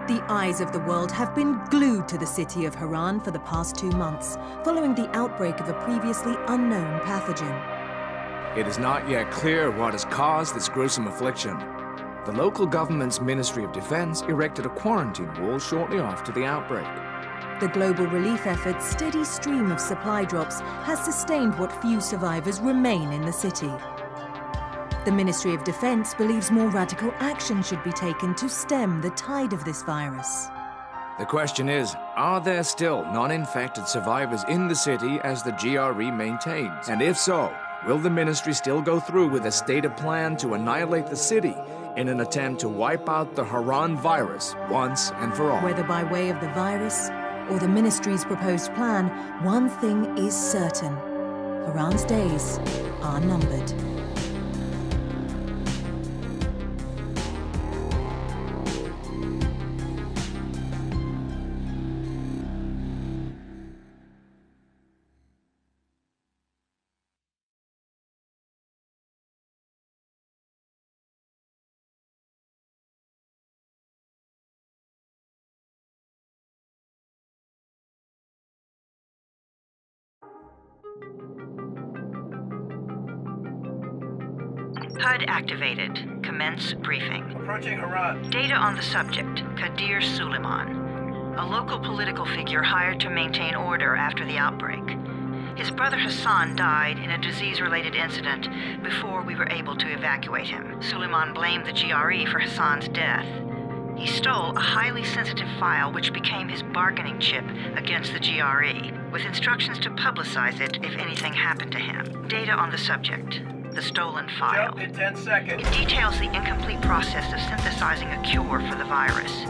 The eyes of the world have been glued to the city of Harran for the past 2 months, following the outbreak of a previously unknown pathogen. It is not yet clear what has caused this gruesome affliction. The local government's Ministry of Defense erected a quarantine wall shortly after the outbreak. The global relief effort's steady stream of supply drops has sustained what few survivors remain in the city. The Ministry of Defense believes more radical action should be taken to stem the tide of this virus. The question is, are there still non-infected survivors in the city as the GRE maintains? And if so, will the ministry still go through with a stated plan to annihilate the city in an attempt to wipe out the Harran virus once and for all? Whether by way of the virus or the ministry's proposed plan, one thing is certain. Harran's days are numbered. HUD activated. Commence briefing. Approaching Harran. Data on the subject, Kadir Suleiman, a local political figure hired to maintain order after the outbreak. His brother Hassan died in a disease-related incident before we were able to evacuate him. Suleiman blamed the GRE for Hassan's death. He stole a highly sensitive file which became his bargaining chip against the GRE, with instructions to publicize it if anything happened to him. Data on the subject, the stolen file. Jump in 10 seconds. It details the incomplete process of synthesizing a cure for the virus.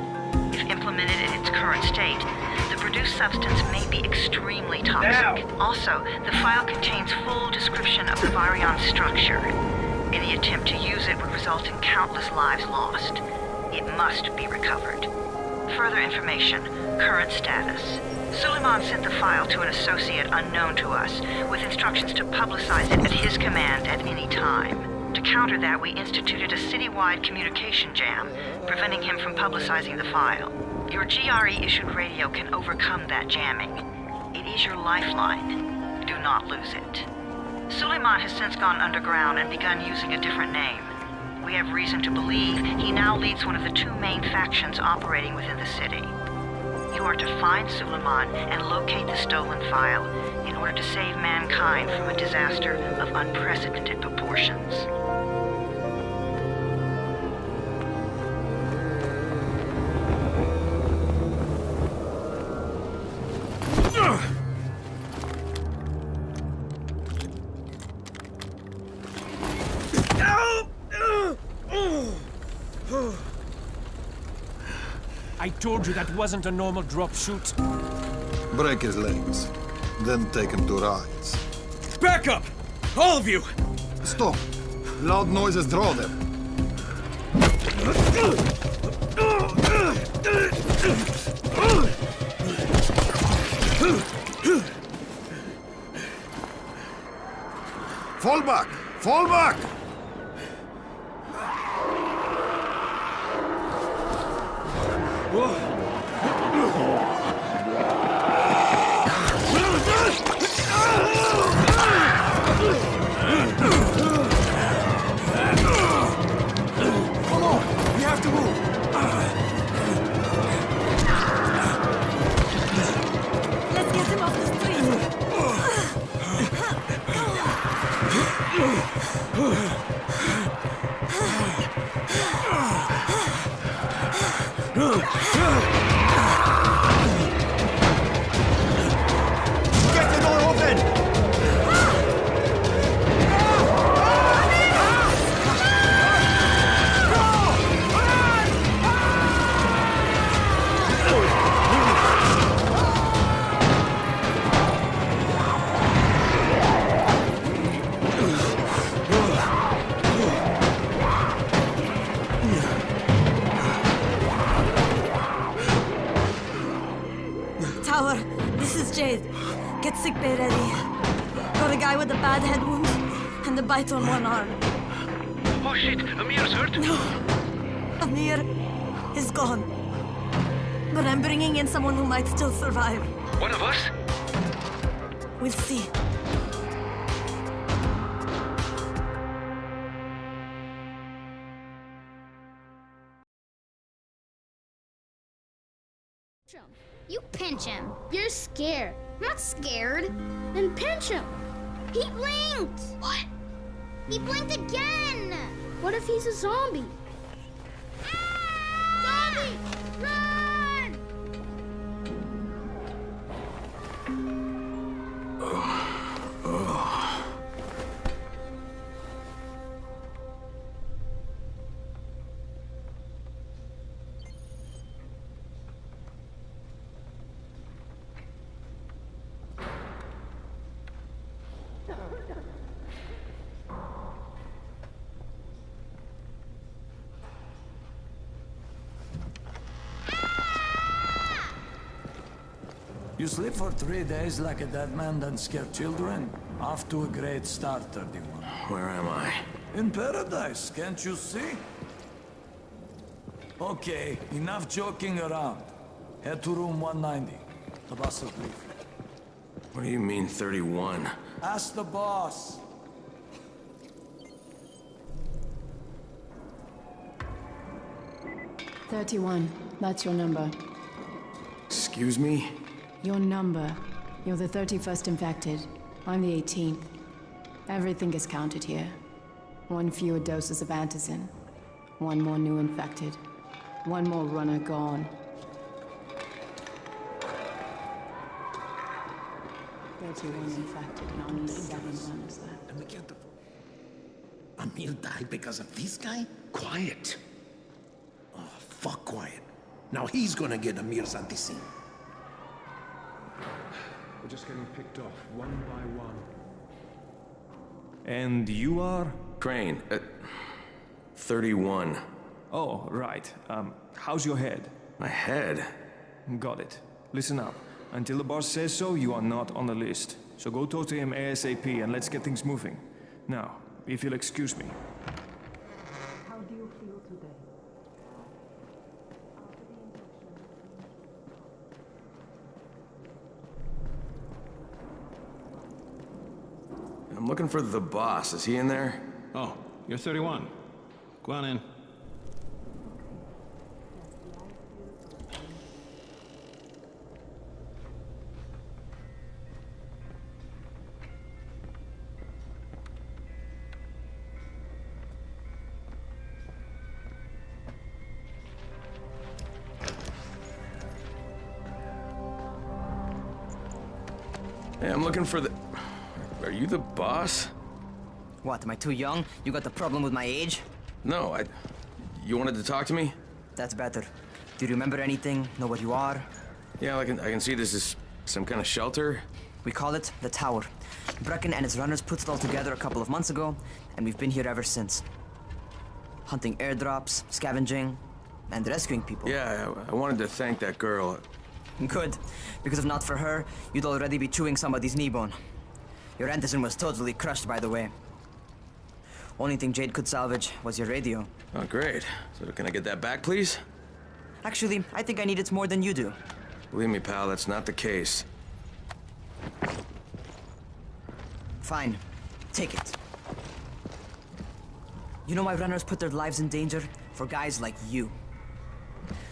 If implemented in its current state, the produced substance may be extremely toxic. Now. Also, the file contains full description of the virion's structure. Any attempt to use it would result in countless lives lost. It must be recovered. Further information, current status. Suleiman sent the file to an associate unknown to us, with instructions to publicize it at his command at any time. To counter that, we instituted a citywide communication jam, preventing him from publicizing the file. Your GRE-issued radio can overcome that jamming. It is your lifeline. Do not lose it. Suleiman has since gone underground and begun using a different name. We have reason to believe he now leads one of the 2 main factions operating within the city. You are to find Suleiman and locate the stolen file in order to save mankind from a disaster of unprecedented proportions. I told you that wasn't a normal drop shoot. Break his legs, then take him to rides. Back up! All of you! Stop! Loud noises draw them. Fall back! Fall back! Come on! We have to move! Let's get him off the street! Get the door open! Tower, this is Jade. Get sickbay ready. Got a guy with a bad head wound and a bite on one arm. Oh shit, Amir's hurt? No, Amir is gone. But I'm bringing in someone who might still survive. One of us? We'll see. You pinch him. You're scared. I'm not scared. Then pinch him. He blinked. What? He blinked again. What if he's a zombie? Ah! Zombie! Run! You sleep for 3 days like a dead man, then scare children? Off to a great start, 31. Where am I? In paradise, can't you see? Okay, enough joking around. Head to room 190. The boss will brief you. What do you mean, 31? Ask the boss. That's your number. Excuse me? Your number. You're the 31st infected. I'm the 18th. Everything is counted here. 1 fewer doses of antizin. 1 more new infected. 1 more runner gone. 31 infected and only 7 runners left. And we can't afford... Amir died because of this guy? Quiet. Oh, fuck quiet. Now he's gonna get Amir's antizin. We're just getting picked off, one by one. And you are? Crane, 31. Oh, right. How's your head? My head? Got it. Listen up. Until the boss says so, you are not on the list. So go talk to him ASAP and let's get things moving. Now, if you'll excuse me. How do you feel today? I'm looking for the boss. Is he in there? Oh, you're 31. Go on in. Hey, I'm looking for the... Are you the boss? What, am I too young? You got the problem with my age? No, You wanted to talk to me? That's better. Do you remember anything? Know what you are? Yeah, I can see this is some kind of shelter. We call it the Tower. Brecken and his runners put it all together a couple of months ago, and we've been here ever since. Hunting airdrops, scavenging, and rescuing people. Yeah, I wanted to thank that girl. Good, because if not for her, you'd already be chewing somebody's knee bone. Your antizin was totally crushed, by the way. Only thing Jade could salvage was your radio. Oh, great. So can I get that back, please? Actually, I think I need it more than you do. Believe me, pal, that's not the case. Fine. Take it. You know why runners put their lives in danger? For guys like you.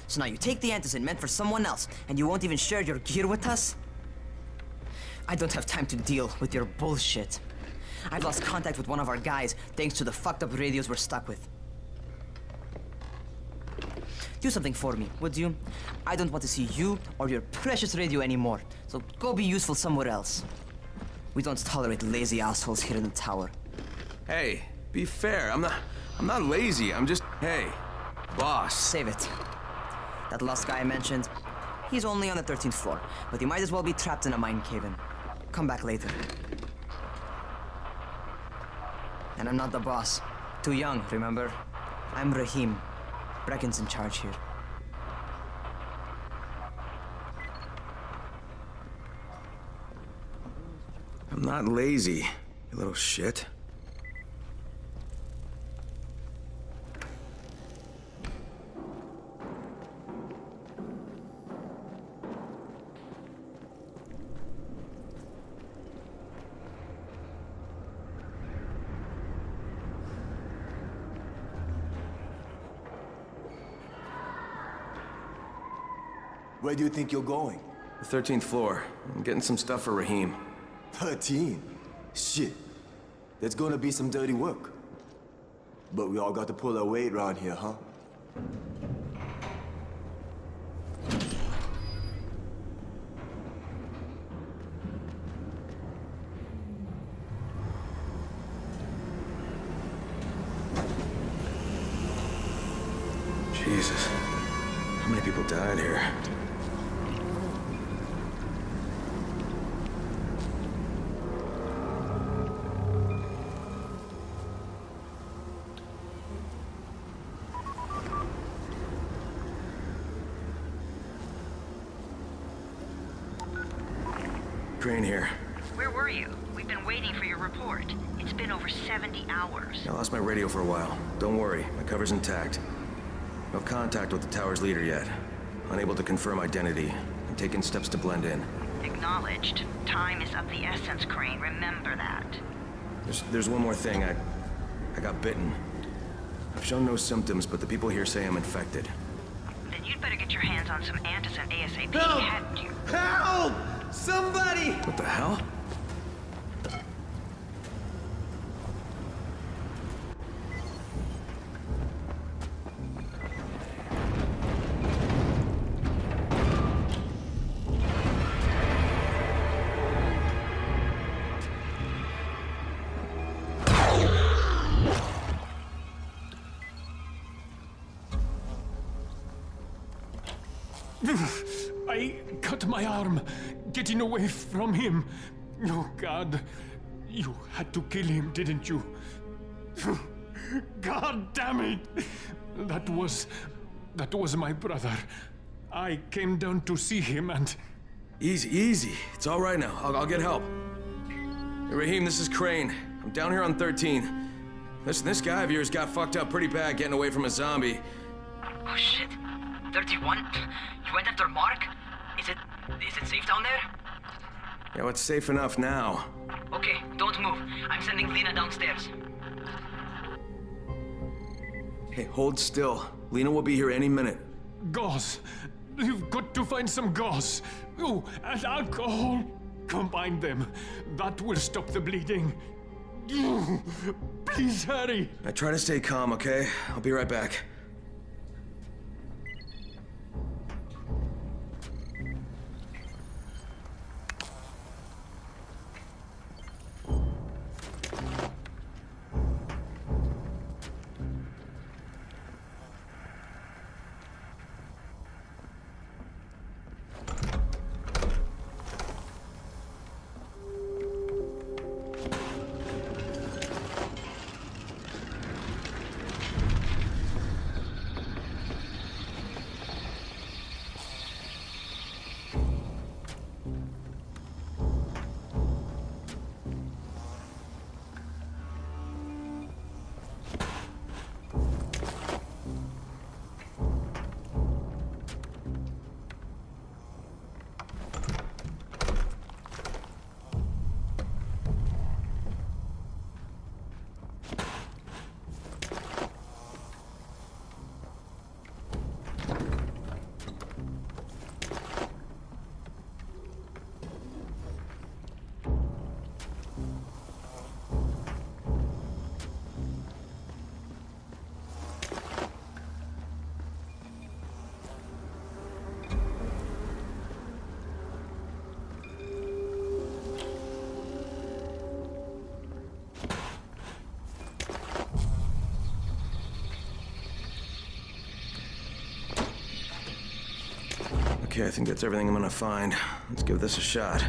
So now you take the antizin meant for someone else, and you won't even share your gear with us? I don't have time to deal with your bullshit. I've lost contact with one of our guys thanks to the fucked up radios we're stuck with. Do something for me, would you? I don't want to see you or your precious radio anymore, so go be useful somewhere else. We don't tolerate lazy assholes here in the tower. Hey, be fair. I'm not lazy. I'm just... Hey, boss. Save it. That last guy I mentioned, he's only on the 13th floor, but he might as well be trapped in a mine cave-in. Come back later. And I'm not the boss. Too young, remember? I'm Rahim. Brecken's in charge here. I'm not lazy, you little shit. Where do you think you're going? The 13th floor. I'm getting some stuff for Rahim. 13? Shit. There's gonna be some dirty work. But we all got to pull our weight around here, huh? Jesus. How many people died here? Crane here. Where were you? We've been waiting for your report. It's been over 70 hours. I lost my radio for a while. Don't worry, my cover's intact. No contact with the tower's leader yet. Unable to confirm identity. I'm taking steps to blend in. Acknowledged. Time is of the essence, Crane. Remember that. There's one more thing. I got bitten. I've shown no symptoms, but the people here say I'm infected. Then you'd better get your hands on some Antizin ASAP, Help! hadn't you? Help! Somebody! What the hell? I cut my arm getting away from him. Oh, God. You had to kill him, didn't you? God damn it! That was my brother. I came down to see him and... Easy. It's all right now. I'll get help. Hey, Rahim, this is Crane. I'm down here on 13. Listen, this guy of yours got fucked up pretty bad getting away from a zombie. Oh shit. 31? You went after Mark? Is it safe down there? Yeah, well, it's safe enough now. Okay, don't move. I'm sending Lena downstairs. Hey, hold still. Lena will be here any minute. Gauze. You've got to find some gauze. Oh, and alcohol. Combine them. That will stop the bleeding. Please hurry. I try to stay calm, okay? I'll be right back. Okay, I think that's everything I'm gonna find. Let's give this a shot.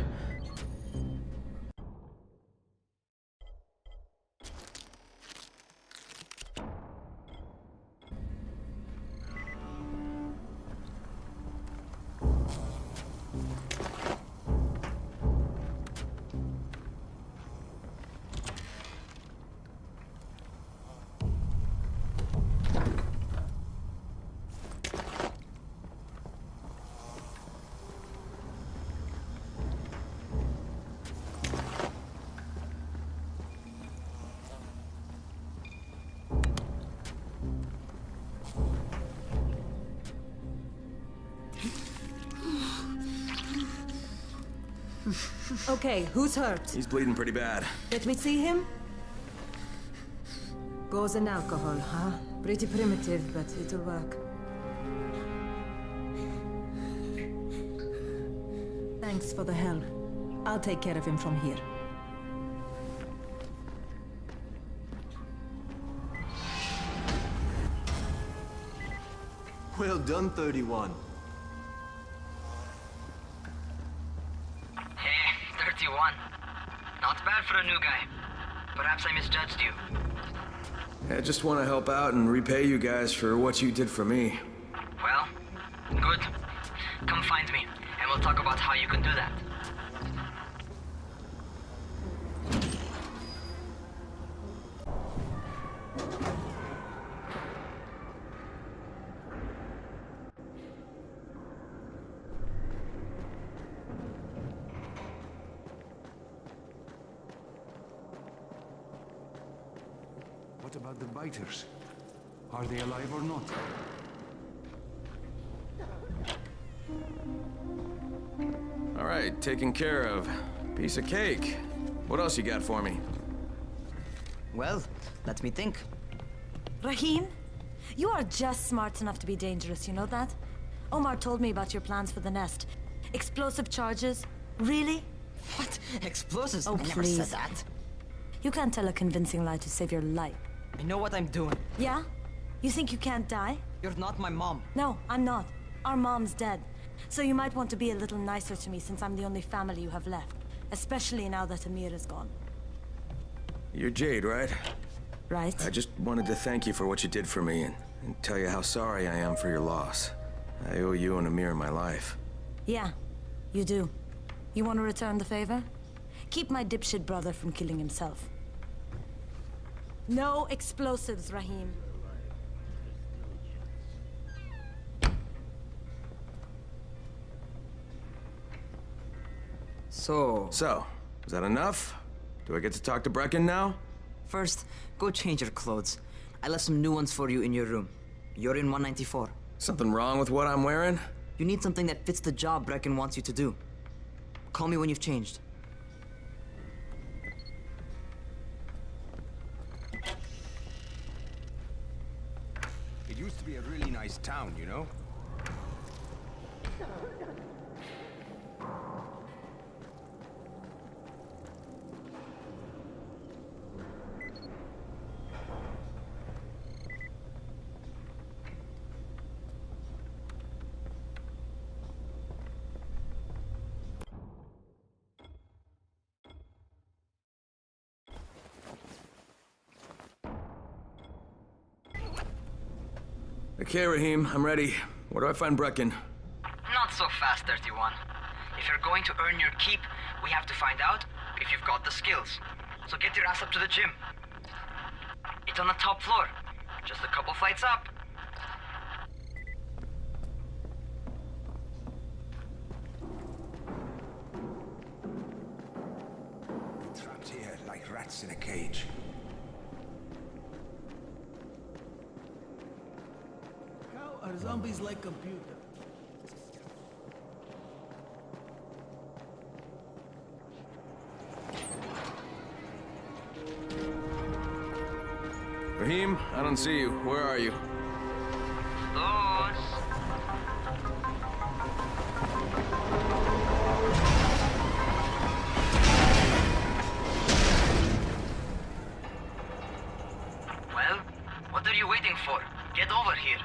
Okay, who's hurt? He's bleeding pretty bad. Let me see him. Gauze and alcohol, huh? Pretty primitive, but it'll work. Thanks for the help. I'll take care of him from here. Well done, 31. Hey, 31. Not bad for a new guy. Perhaps I misjudged you. I just want to help out and repay you guys for what you did for me. Well, good. Come find me, and we'll talk about how you can do that. What about the biters? Are they alive or not? All right, taken care of. Piece of cake. What else you got for me? Well, let me think. Rahim, you are just smart enough to be dangerous, you know that? Omar told me about your plans for the nest. Explosive charges? Really? What? Explosives? Oh, I never please. said that. You can't tell a convincing lie to save your life. I know what I'm doing. Yeah? You think you can't die? You're not my mom. No, I'm not. Our mom's dead. So you might want to be a little nicer to me since I'm the only family you have left. Especially now that Amir is gone. You're Jade, right? Right. I just wanted to thank you for what you did for me and tell you how sorry I am for your loss. I owe you and Amir my life. Yeah, you do. You want to return the favor? Keep my dipshit brother from killing himself. No explosives, Rahim. So, is that enough? Do I get to talk to Brecken now? First, go change your clothes. I left some new ones for you in your room. You're in 194. Something wrong with what I'm wearing? You need something that fits the job Brecken wants you to do. Call me when you've changed. It used to be a really nice town, you know? Okay, Rahim, I'm ready. Where do I find Brecken? Not so fast, 31. If you're going to earn your keep, we have to find out if you've got the skills. So get your ass up to the gym. It's on the top floor. Just a couple flights up. Trapped here like rats in a cage. How are zombies like computers? Rahim, I don't see you. Where are you? Those. Well, what are you waiting for? Get over here.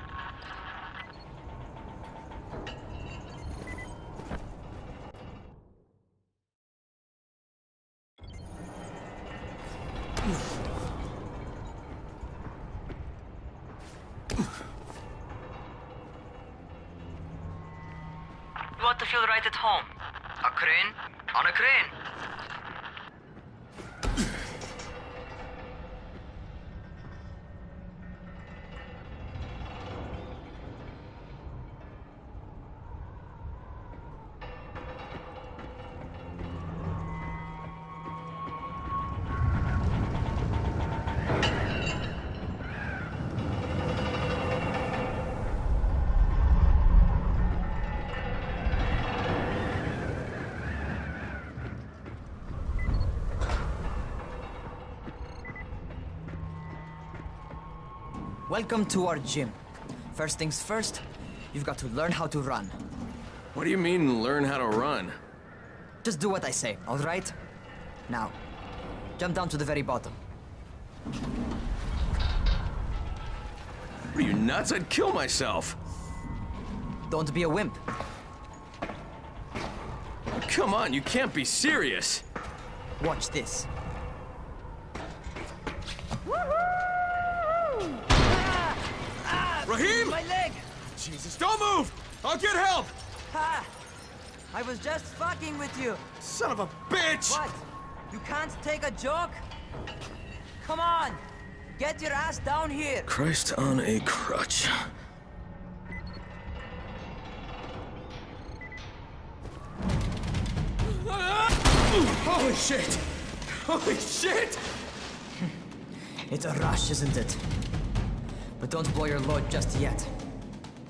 You want to feel right at home. A crane on a crane. Welcome to our gym. First things first, you've got to learn how to run. What do you mean, learn how to run? Just do what I say, all right? Now, jump down to the very bottom. Are you nuts? I'd kill myself. Don't be a wimp. Come on, you can't be serious. Watch this. Raheem! My leg! Jesus, don't move! I'll get help! Ha! I was just fucking with you. Son of a bitch! What? You can't take a joke? Come on! Get your ass down here! Christ on a crutch. Holy shit! Holy shit! It's a rush, isn't it? But don't blow your load just yet.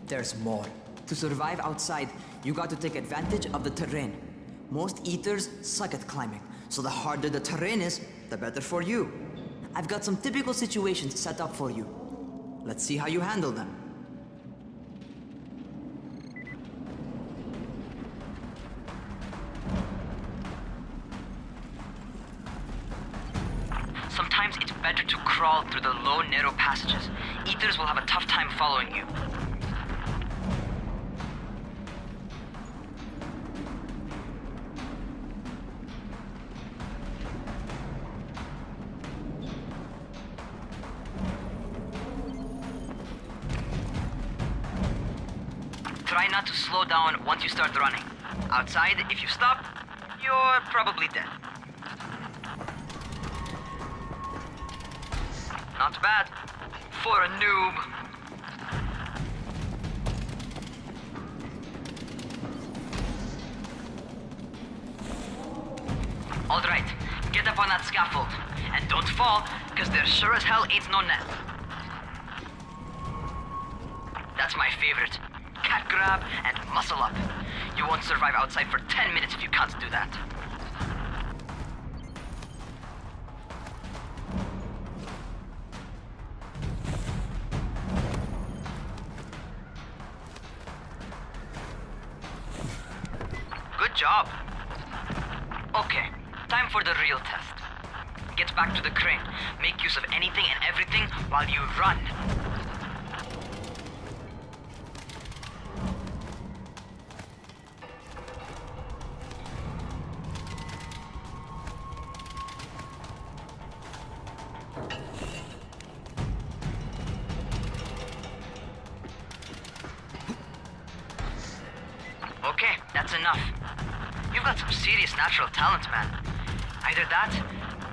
There's more. To survive outside, you got to take advantage of the terrain. Most eaters suck at climbing, so the harder the terrain is, the better for you. I've got some typical situations set up for you. Let's see how you handle them. Sometimes it's better to crawl through the low, narrow passages. Eaters will have a tough time following you. Try not to slow down once you start running. Outside, if you stop, you're probably dead. Not bad for a noob. All right, get up on that scaffold. And don't fall, because there sure as hell ain't no net. That's my favorite. Cat grab and muscle up. You won't survive outside for 10 minutes if you can't do that. Good job. Okay, time for the real test. Get back to the crane. Make use of anything and everything while you run. Okay, that's enough. You've got some serious natural talent, man. Either that,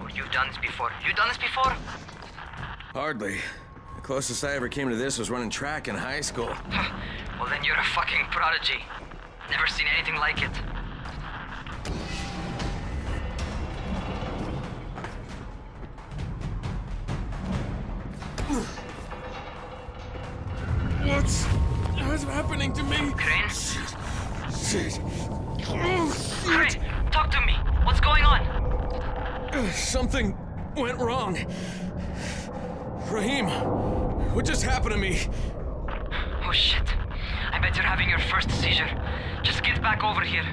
or you've done this before. You done this before? Hardly. The closest I ever came to this was running track in high school. Well, then you're a fucking prodigy. Never seen anything like it. What's happening to me? Crane? Shit. Crane, talk to me. What's going on? Something went wrong. Raheem, what just happened to me? Oh shit. I bet you're having your first seizure. Just get back over here.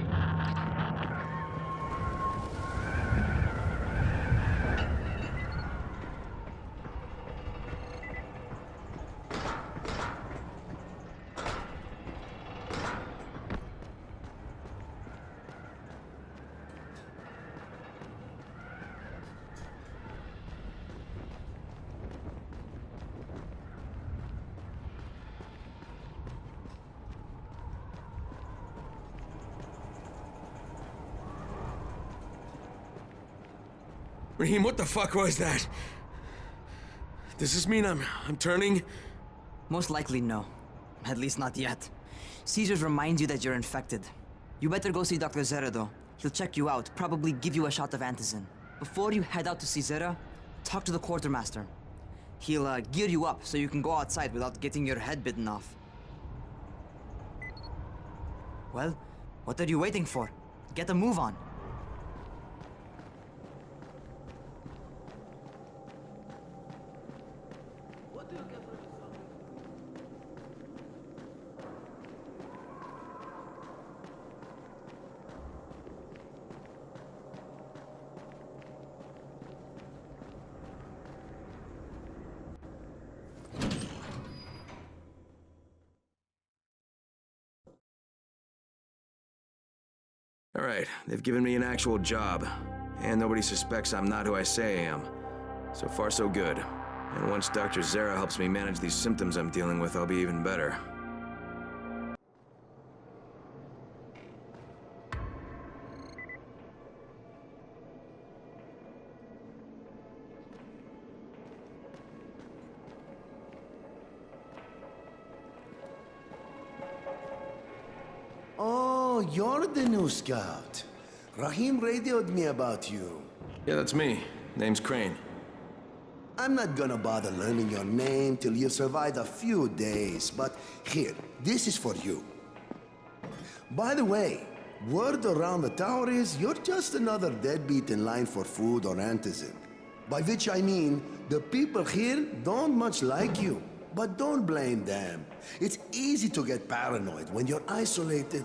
Raheem, what the fuck was that? Does this mean I'm turning? Most likely no. At least not yet. Seizures remind you that you're infected. You better go see Dr. Zera though. He'll check you out, probably give you a shot of antizin. Before you head out to see Zera, talk to the quartermaster. He'll gear you up so you can go outside without getting your head bitten off. Well, what are you waiting for? Get a move on. Alright, they've given me an actual job. And nobody suspects I'm not who I say I am. So far, so good. And once Dr. Zere helps me manage these symptoms I'm dealing with, I'll be even better. Oh, you're the new scout. Rahim radioed me about you. Yeah, that's me. Name's Crane. I'm not gonna bother learning your name till you've survived a few days, but here, this is for you. By the way, word around the tower is you're just another deadbeat in line for food or antizin. By which I mean, the people here don't much like you. But don't blame them. It's easy to get paranoid when you're isolated.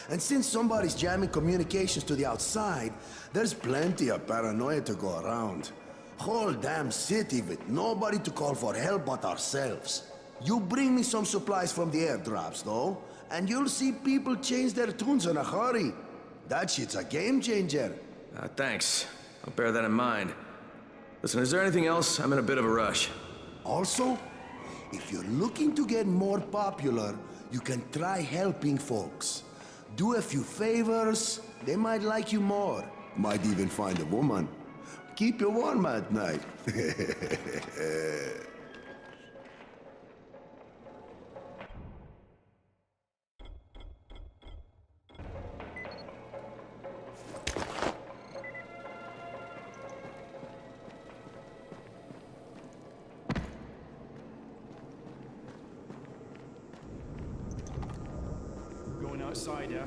And since somebody's jamming communications to the outside, there's plenty of paranoia to go around. Whole damn city with nobody to call for help but ourselves. You bring me some supplies from the airdrops, though, and you'll see people change their tunes in a hurry. That shit's a game changer. Thanks. I'll bear that in mind. Listen, is there anything else? I'm in a bit of a rush. Also, if you're looking to get more popular, you can try helping folks. Do a few favors, they might like you more. Might even find a woman. Keep you warm at night. Going outside, yeah?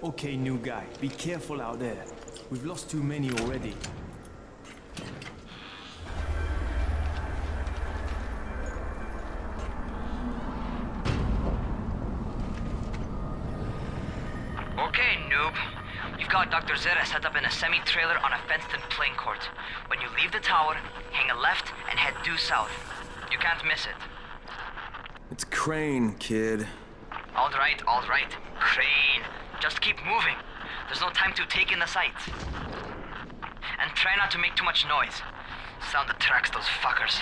Okay, new guy. Be careful out there. We've lost too many already. Okay, noob. You've got Dr. Zere set up in a semi-trailer on a fenced-in playing court. When you leave the tower, hang a left and head due south. You can't miss it. It's Crane, kid. All right. Crane. Just keep moving. There's no time to take in the sights. And try not to make too much noise. Sound attracts those fuckers.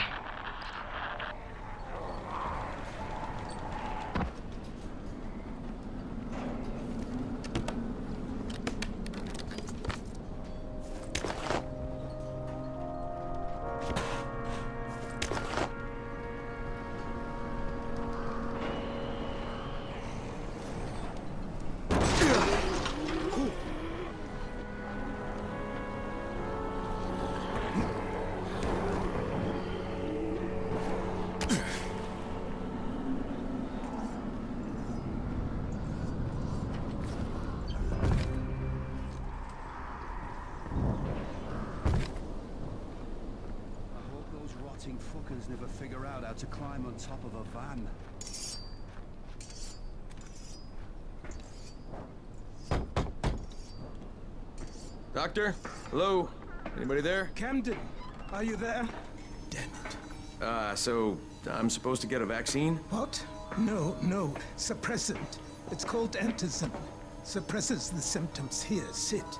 Fuckers never figure out how to climb on top of a van. Doctor? Hello? Anybody there? Camden, are you there? So I'm supposed to get a vaccine? What? No. Suppressant. It's called antizin. Suppresses the symptoms. Here, sit.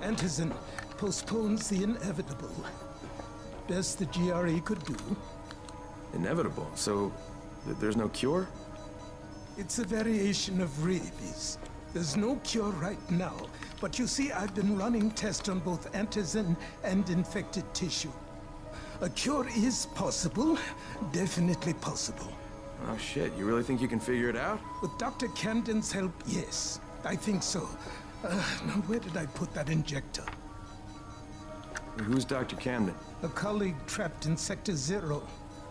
Antizin postpones the inevitable. Best the GRE could do. Inevitable? So there's no cure? It's a variation of rabies. There's no cure right now, but you see, I've been running tests on both antizin and infected tissue. A cure is possible, definitely possible. Oh shit, you really think you can figure it out? With Dr. Camden's help, yes. I think so. Now where did I put that injector? Who's Dr. Camden? A colleague trapped in Sector 0,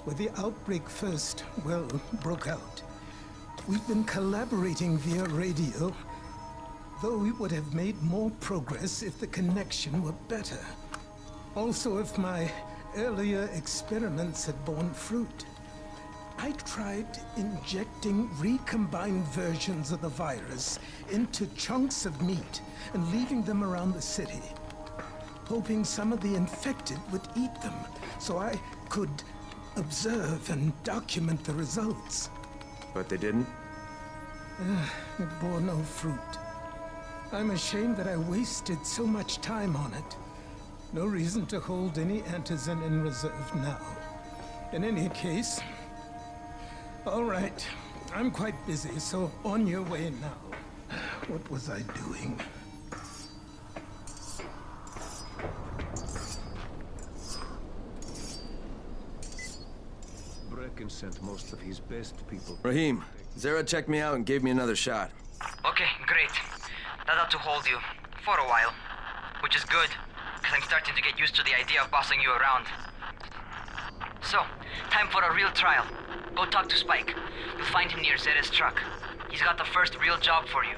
where the outbreak first, well, broke out. We've been collaborating via radio, though we would have made more progress if the connection were better. Also, if my earlier experiments had borne fruit. I tried injecting recombined versions of the virus into chunks of meat and leaving them around the city, hoping some of the infected would eat them so I could observe and document the results. But they didn't? It bore no fruit. I'm ashamed that I wasted so much time on it. No reason to hold any Antizin in reserve now. In any case... All right. I'm quite busy, so on your way now. What was I doing? Brecken sent most of his best people. Rahim, Zara checked me out and gave me another shot. Okay, great. That ought to hold you. For a while. Which is good, because I'm starting to get used to the idea of bossing you around. So, time for a real trial. Go talk to Spike. You'll find him near Zera's truck. He's got the first real job for you.